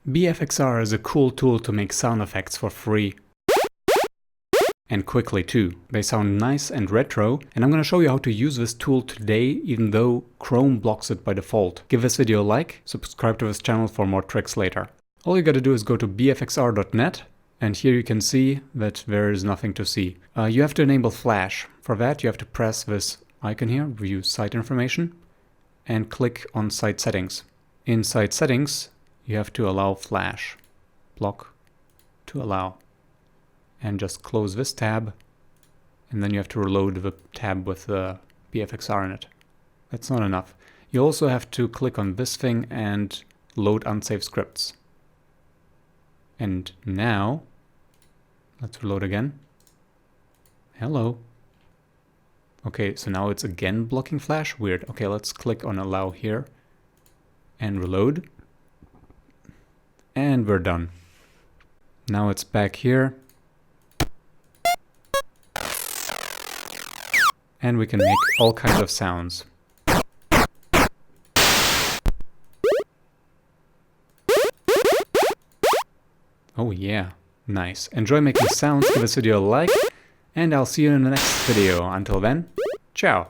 BFXR is a cool tool to make sound effects for free. And quickly too. They sound nice and retro, and I'm gonna show you how to use this tool today, even though Chrome blocks it by default. Give this video a like, subscribe to this channel for more tricks later. All you gotta do is go to bfxr.net, and here you can see that there is nothing to see. You have to enable Flash. For that you have to press this icon here, View Site Information, and click on Site Settings. In Site Settings, you have to allow Flash. Block to allow. And just close this tab, and then you have to reload the tab with the BFXR in it. That's not enough. You also have to click on this thing and load unsafe scripts. And now, let's reload again. Hello. Okay, so now it's again blocking Flash. Weird. Okay, let's click on allow here and reload. And we're done. Now it's back here. And we can make all kinds of sounds. Oh yeah, nice. Enjoy making sounds, give this video a like, and I'll see you in the next video. Until then, ciao!